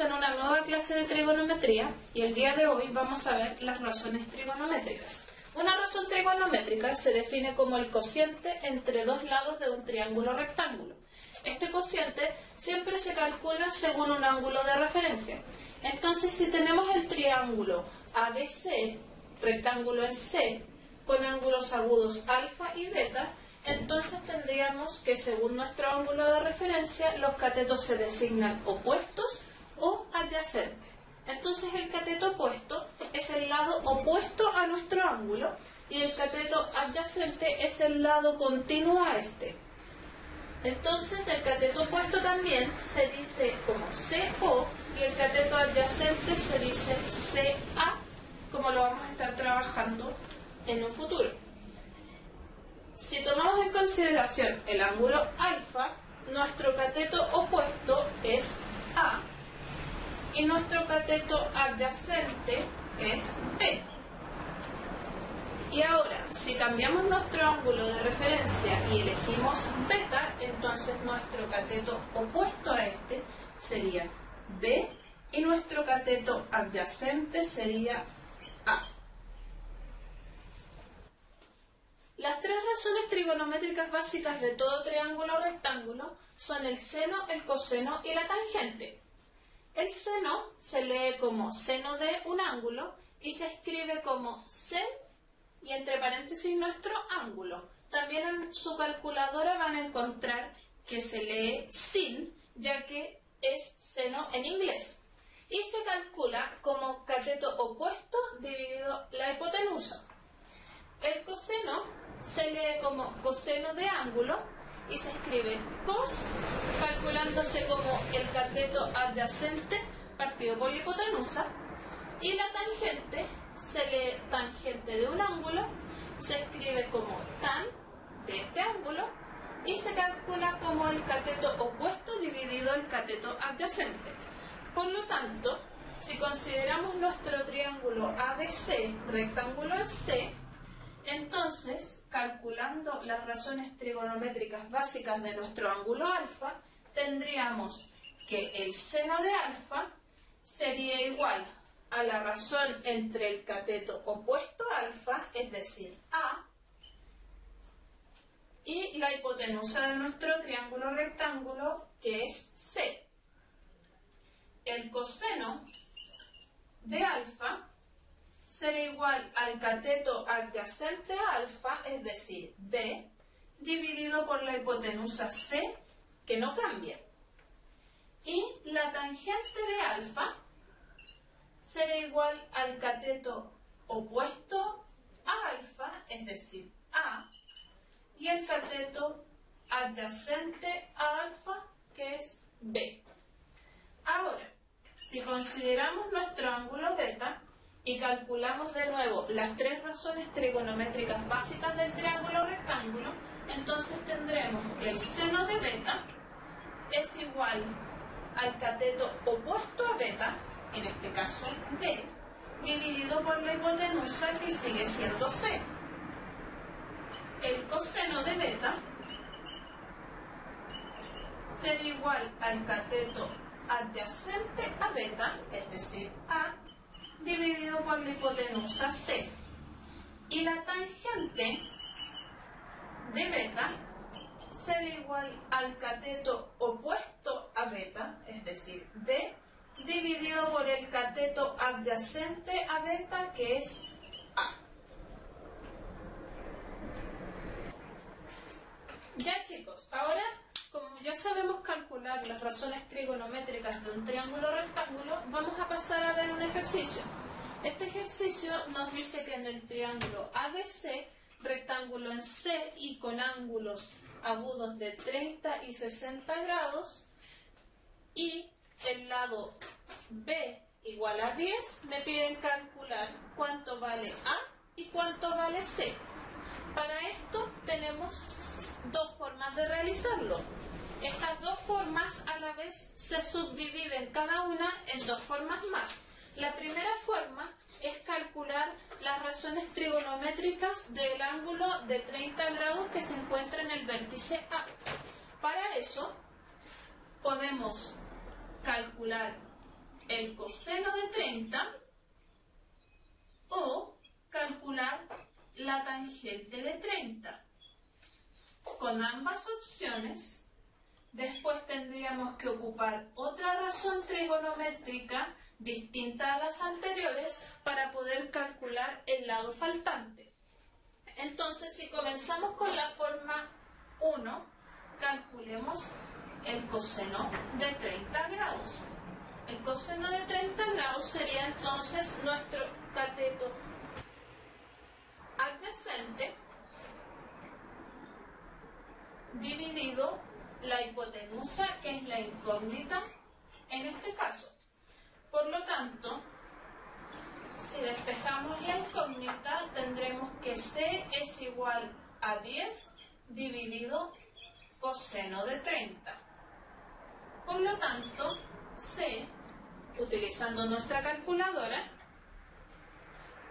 en una nueva clase de trigonometría y el día de hoy vamos a ver las razones trigonométricas. Una razón trigonométrica se define como el cociente entre dos lados de un triángulo rectángulo. Este cociente siempre se calcula según un ángulo de referencia. Entonces, si tenemos el triángulo ABC, rectángulo en C, con ángulos agudos alfa y beta, entonces tendríamos que según nuestro ángulo de referencia los catetos se designan opuestos o adyacentes. Entonces el cateto opuesto es el lado opuesto a nuestro ángulo y el cateto adyacente es el lado continuo a este. Entonces el cateto opuesto también se dice como CO y el cateto adyacente se dice CA, como lo vamos a estar trabajando en un futuro. Si tomamos en consideración el ángulo alfa, nuestro cateto opuesto es A y nuestro cateto adyacente es B. Y ahora, si cambiamos nuestro ángulo de referencia y elegimos beta, entonces nuestro cateto opuesto a este sería B y nuestro cateto adyacente sería A. Las tres razones trigonométricas básicas de todo triángulo o rectángulo son el seno, el coseno y la tangente. El seno se lee como seno de un ángulo y se escribe como sen y entre paréntesis nuestro ángulo. También en su calculadora van a encontrar que se lee sin, ya que es seno en inglés. Y se calcula como cateto opuesto dividido la hipotenusa. El coseno se lee como coseno de ángulo y se escribe cos, calculándose como el cateto adyacente partido por la hipotenusa. Y la tangente se lee tangente de un ángulo, se escribe como tan de este ángulo y se calcula como el cateto opuesto dividido el cateto adyacente. Por lo tanto, si consideramos nuestro triángulo ABC, rectángulo en C, entonces, calculando las razones trigonométricas básicas de nuestro ángulo alfa, tendríamos que el seno de alfa sería igual a la razón entre el cateto opuesto a alfa, es decir, A, y la hipotenusa de nuestro triángulo rectángulo, que es C. El coseno de alfa será igual al cateto adyacente a alfa, es decir, B, dividido por la hipotenusa C, que no cambia. Y la tangente de alfa será igual al cateto opuesto a alfa, es decir, A, y el cateto adyacente a alfa, que es B. Ahora, si consideramos nuestro ángulo beta, y calculamos de nuevo las tres razones trigonométricas básicas del triángulo rectángulo, entonces tendremos que el seno de beta es igual al cateto opuesto a beta, en este caso B, dividido por la hipotenusa que sigue siendo C. El coseno de beta será igual al cateto adyacente a beta, es decir, A, dividido por la hipotenusa C. Y la tangente de beta será igual al cateto opuesto a beta, es decir, B, dividido por el cateto adyacente a beta, que es A. Ya chicos, ahora como ya sabemos calcular las razones trigonométricas de un triángulo rectángulo, vamos a pasar a ver un ejercicio. Este ejercicio nos dice que en el triángulo ABC, rectángulo en C y con ángulos agudos de 30 y 60 grados, y el lado B igual a 10, me piden calcular cuánto vale A y cuánto vale C. Para esto tenemos dos formas de realizarlo. Estas dos formas a la vez se subdividen cada una en dos formas más. La primera forma es calcular las razones trigonométricas del ángulo de 30 grados que se encuentra en el vértice A. Para eso podemos calcular el coseno de 30 o calcular la tangente de 30. Con ambas opciones, después tendríamos que ocupar otra razón trigonométrica distinta a las anteriores para poder calcular el lado faltante. Entonces, si comenzamos con la forma 1, calculemos el coseno de 30 grados. El coseno de 30 grados sería entonces nuestro cateto adyacente dividido la hipotenusa, que es la incógnita en este caso. Por lo tanto, si despejamos la incógnita, tendremos que C es igual a 10 dividido coseno de 30. Por lo tanto, C, utilizando nuestra calculadora,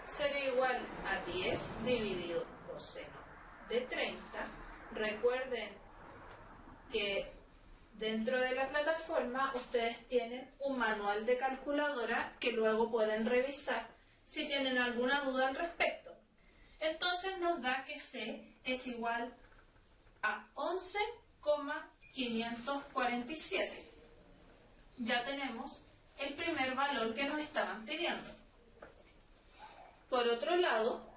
sería igual a 10 dividido coseno de 30. Recuerden que dentro de la plataforma ustedes tienen un manual de calculadora que luego pueden revisar si tienen alguna duda al respecto. Entonces nos da que C es igual a 11,547. Ya tenemos el primer valor que nos estaban pidiendo. Por otro lado,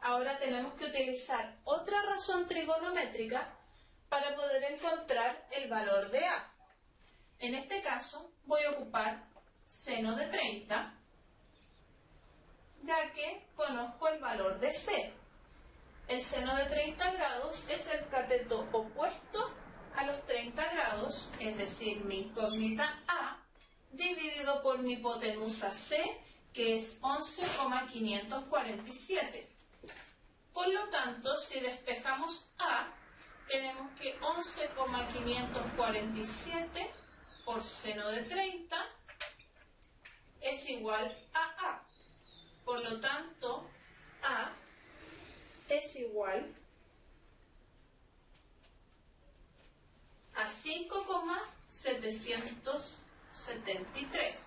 ahora tenemos que utilizar otra razón trigonométrica para poder encontrar el valor de A. En este caso, voy a ocupar seno de 30, ya que conozco el valor de C. El seno de 30 grados es el cateto opuesto a los 30 grados, es decir, mi incógnita A, dividido por mi hipotenusa C, que es 11,547. Por lo tanto, si despejamos A, tenemos que 11,547 por seno de 30 es igual a A. Por lo tanto, A es igual a 5,773.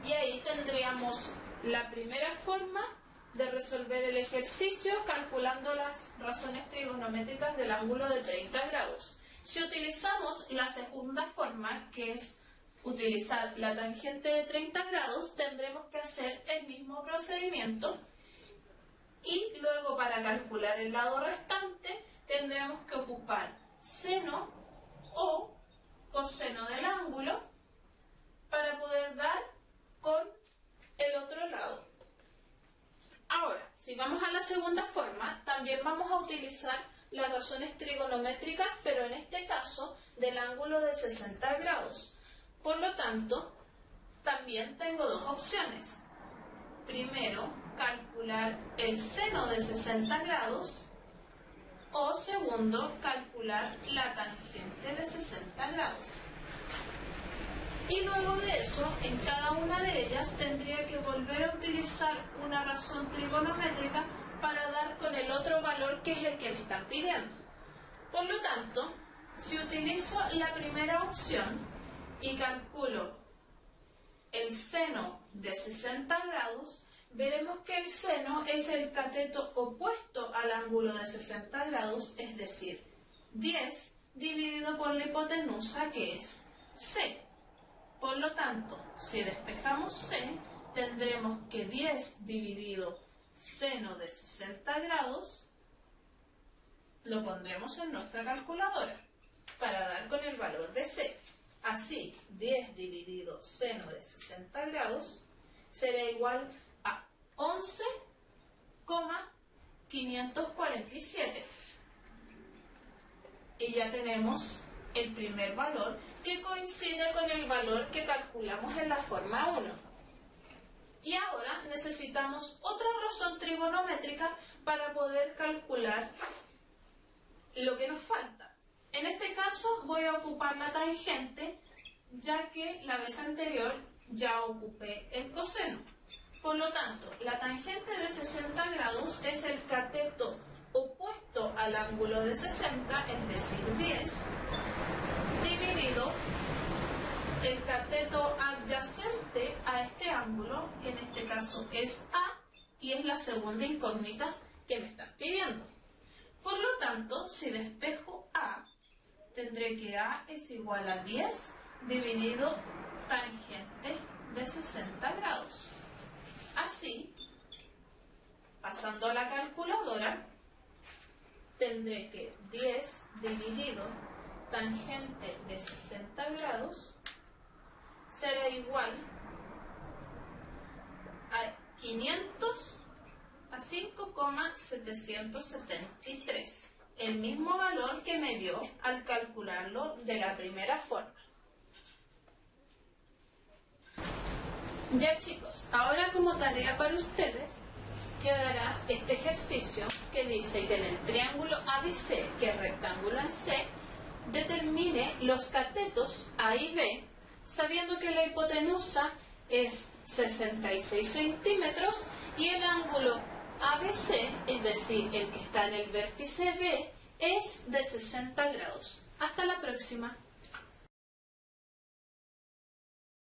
Y ahí tendríamos la primera forma de resolver el ejercicio calculando las razones trigonométricas del ángulo de 30 grados. Si utilizamos la segunda forma, que es utilizar la tangente de 30 grados, tendremos que hacer el mismo procedimiento y luego para calcular el lado restante tendremos que ocupar seno o coseno del ángulo para poder dar con el otro lado. Ahora, si vamos a la segunda forma, también vamos a utilizar las razones trigonométricas, pero en este caso del ángulo de 60 grados. Por lo tanto, también tengo dos opciones. Primero, calcular el seno de 60 grados o segundo, calcular la tangente de 60 grados. Y luego de eso, en cada una de ellas tendría que volver a utilizar una razón trigonométrica para dar con el otro valor que es el que me están pidiendo. Por lo tanto, si utilizo la primera opción y calculo el seno de 60 grados, veremos que el seno es el cateto opuesto al ángulo de 60 grados, es decir, 10 dividido por la hipotenusa, que es C. Por lo tanto, si despejamos C, tendremos que 10 dividido seno de 60 grados, lo pondremos en nuestra calculadora para dar con el valor de C. Así, 10 dividido seno de 60 grados será igual a 11,547. Y ya tenemos el primer valor que coincide con el valor que calculamos en la forma 1. Y ahora necesitamos otra razón trigonométrica para poder calcular lo que nos falta. En este caso voy a ocupar la tangente, ya que la vez anterior ya ocupé el coseno. Por lo tanto, la tangente de 60 grados es el cateto opuesto cateto al ángulo de 60, es decir, 10, dividido el cateto adyacente a este ángulo, que en este caso es A, y es la segunda incógnita que me están pidiendo. Por lo tanto, si despejo A, tendré que A es igual a 10 dividido tangente de 60 grados. Así, pasando a la calculadora, tendré que 10 dividido tangente de 60 grados será igual a 5,773, el mismo valor que me dio al calcularlo de la primera forma. Ya chicos, ahora como tarea para ustedes quedará este ejercicio que dice que en el triángulo ABC, que es rectángulo en C, determine los catetos A y B, sabiendo que la hipotenusa es 66 centímetros y el ángulo ABC, es decir, el que está en el vértice B, es de 60 grados. Hasta la próxima.